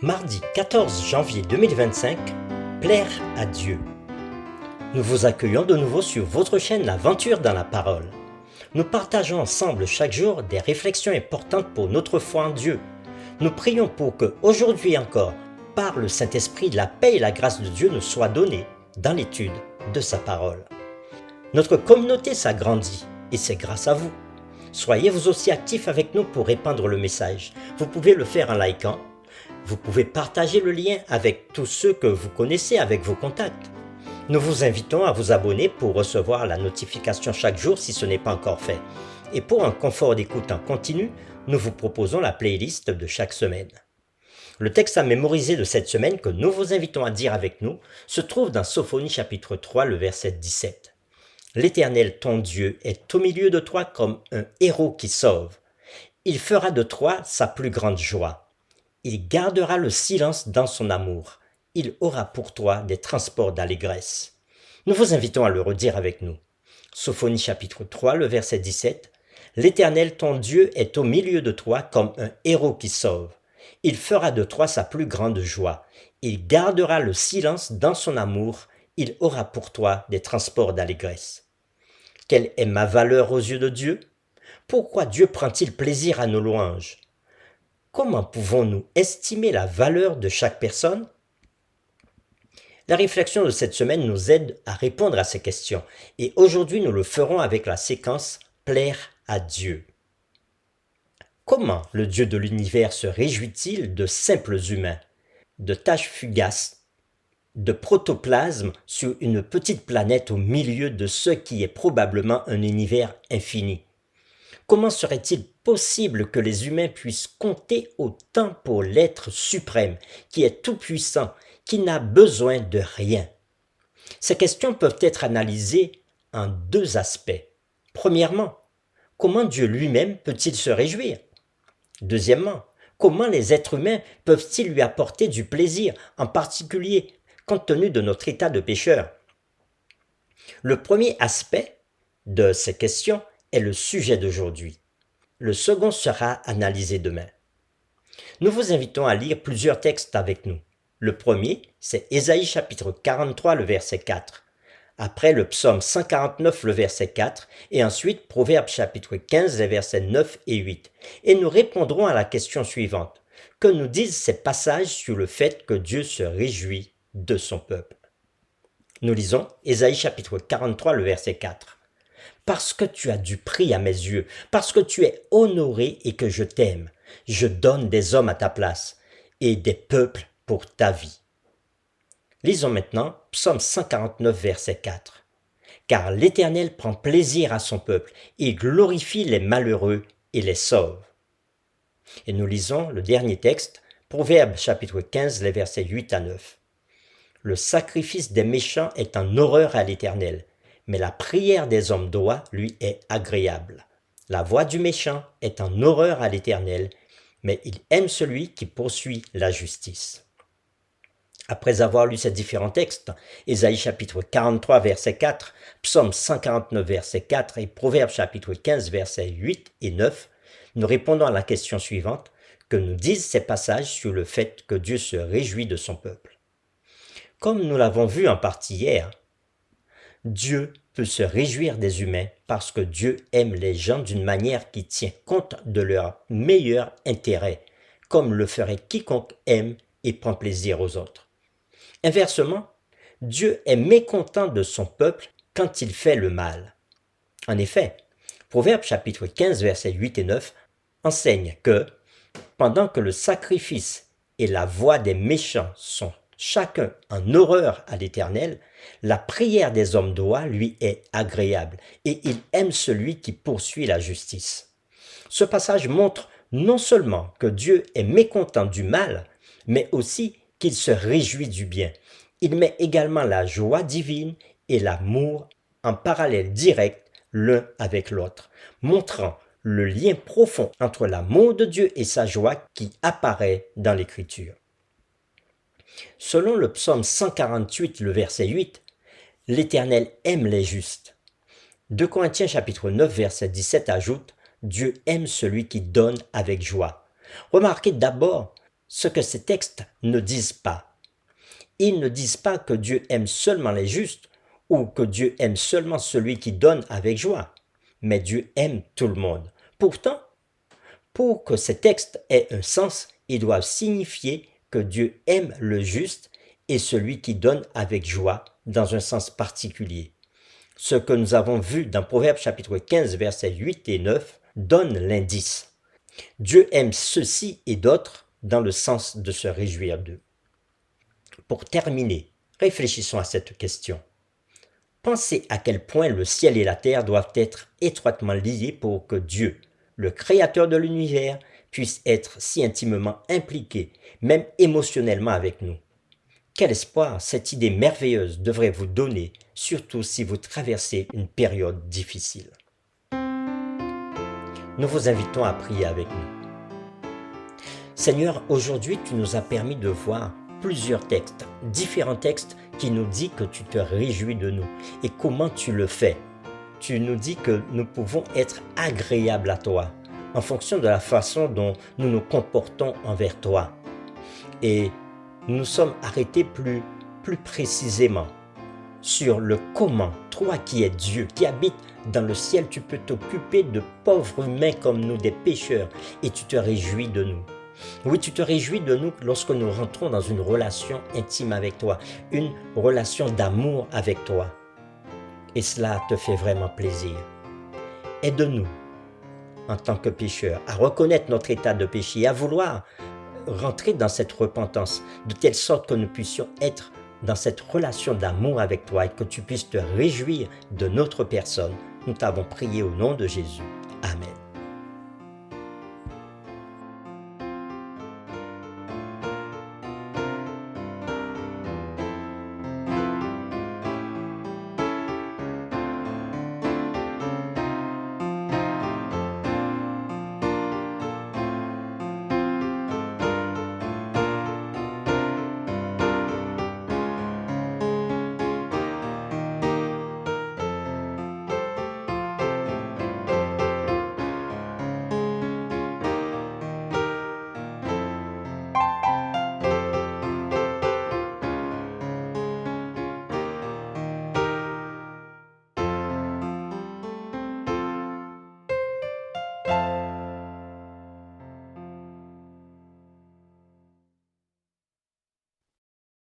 Mardi 14 janvier 2025, plaire à Dieu. Nous vous accueillons de nouveau sur votre chaîne L'Aventure dans la Parole. Nous partageons ensemble chaque jour des réflexions importantes pour notre foi en Dieu. Nous prions pour que, aujourd'hui encore, par le Saint-Esprit, la paix et la grâce de Dieu nous soient données dans l'étude de sa parole. Notre communauté s'agrandit et c'est grâce à vous. Soyez vous aussi actifs avec nous pour répandre le message. Vous pouvez le faire en likant. Vous pouvez partager le lien avec tous ceux que vous connaissez, avec vos contacts. Nous vous invitons à vous abonner pour recevoir la notification chaque jour si ce n'est pas encore fait. Et pour un confort d'écoute en continu, nous vous proposons la playlist de chaque semaine. Le texte à mémoriser de cette semaine que nous vous invitons à dire avec nous se trouve dans Sophonie chapitre 3, le verset 17. L'Éternel, ton Dieu, est au milieu de toi comme un héros qui sauve. Il fera de toi sa plus grande joie. Il gardera le silence dans son amour. Il aura pour toi des transports d'allégresse. Nous vous invitons à le redire avec nous. Sophonie chapitre 3, le verset 17. L'Éternel, ton Dieu, est au milieu de toi comme un héros qui sauve. Il fera de toi sa plus grande joie. Il gardera le silence dans son amour. Il aura pour toi des transports d'allégresse. Quelle est ma valeur aux yeux de Dieu? Pourquoi Dieu prend-il plaisir à nos louanges? Comment pouvons-nous estimer la valeur de chaque personne? La réflexion de cette semaine nous aide à répondre à ces questions et aujourd'hui nous le ferons avec la séquence « Plaire à Dieu ». Comment le Dieu de l'univers se réjouit-il de simples humains, de taches fugaces, de protoplasme sur une petite planète au milieu de ce qui est probablement un univers infini? Comment serait-il possible que les humains puissent compter autant pour l'être suprême, qui est tout-puissant, qui n'a besoin de rien? Ces questions peuvent être analysées en deux aspects. Premièrement, comment Dieu lui-même peut-il se réjouir? Deuxièmement, comment les êtres humains peuvent-ils lui apporter du plaisir, en particulier compte tenu de notre état de pécheur? Le premier aspect de ces questions est le sujet d'aujourd'hui. Le second sera analysé demain. Nous vous invitons à lire plusieurs textes avec nous. Le premier, c'est Ésaïe chapitre 43, le verset 4. Après le psaume 149, le verset 4. Et ensuite Proverbe chapitre 15, les versets 9 et 8. Et nous répondrons à la question suivante. Que nous disent ces passages sur le fait que Dieu se réjouit de son peuple? Nous lisons Ésaïe chapitre 43, le verset 4. Parce que tu as du prix à mes yeux, parce que tu es honoré et que je t'aime, je donne des hommes à ta place et des peuples pour ta vie. Lisons maintenant Psaume 149, verset 4. Car l'Éternel prend plaisir à son peuple, il glorifie les malheureux et les sauve. Et nous lisons le dernier texte, Proverbe chapitre 15, les versets 8 à 9. Le sacrifice des méchants est en horreur à l'Éternel, mais la prière des hommes droits lui est agréable. La voix du méchant est en horreur à l'Éternel, mais il aime celui qui poursuit la justice. Après avoir lu ces différents textes, Ésaïe chapitre 43 verset 4, Psaume 149 verset 4 et Proverbe chapitre 15 versets 8 et 9, nous répondons à la question suivante, que nous disent ces passages sur le fait que Dieu se réjouit de son peuple. Comme nous l'avons vu en partie hier, Dieu peut se réjouir des humains parce que Dieu aime les gens d'une manière qui tient compte de leur meilleur intérêt, comme le ferait quiconque aime et prend plaisir aux autres. Inversement, Dieu est mécontent de son peuple quand il fait le mal. En effet, Proverbe chapitre 15 versets 8 et 9 enseigne que, pendant que le sacrifice et la voix des méchants sont chacun en horreur à l'Éternel, la prière des hommes droits lui est agréable et il aime celui qui poursuit la justice. Ce passage montre non seulement que Dieu est mécontent du mal, mais aussi qu'il se réjouit du bien. Il met également la joie divine et l'amour en parallèle direct l'un avec l'autre, montrant le lien profond entre l'amour de Dieu et sa joie qui apparaît dans l'Écriture. Selon le psaume 148, le verset 8, l'Éternel aime les justes. 2 Corinthiens chapitre 9, verset 17 ajoute « Dieu aime celui qui donne avec joie ». Remarquez d'abord ce que ces textes ne disent pas. Ils ne disent pas que Dieu aime seulement les justes ou que Dieu aime seulement celui qui donne avec joie, mais Dieu aime tout le monde. Pourtant, pour que ces textes aient un sens, ils doivent signifier que Dieu aime le juste et celui qui donne avec joie dans un sens particulier. Ce que nous avons vu dans Proverbes chapitre 15, versets 8 et 9 donne l'indice. Dieu aime ceux-ci et d'autres dans le sens de se réjouir d'eux. Pour terminer, réfléchissons à cette question. Pensez à quel point le ciel et la terre doivent être étroitement liés pour que Dieu, le créateur de l'univers, puisse être si intimement impliqué, même émotionnellement avec nous. Quel espoir cette idée merveilleuse devrait vous donner, surtout si vous traversez une période difficile. Nous vous invitons à prier avec nous. Seigneur, aujourd'hui tu nous as permis de voir plusieurs textes, différents textes qui nous disent que tu te réjouis de nous et comment tu le fais. Tu nous dis que nous pouvons être agréables à toi en fonction de la façon dont nous nous comportons envers toi. Et nous nous sommes arrêtés plus précisément sur le comment, toi qui es Dieu, qui habites dans le ciel, tu peux t'occuper de pauvres humains comme nous, des pécheurs, et tu te réjouis de nous. Oui, tu te réjouis de nous lorsque nous rentrons dans une relation intime avec toi, une relation d'amour avec toi. Et cela te fait vraiment plaisir. Aide-nous, en tant que pécheurs, à reconnaître notre état de péché et à vouloir rentrer dans cette repentance, de telle sorte que nous puissions être dans cette relation d'amour avec toi et que tu puisses te réjouir de notre personne. Nous t'avons prié au nom de Jésus. Amen.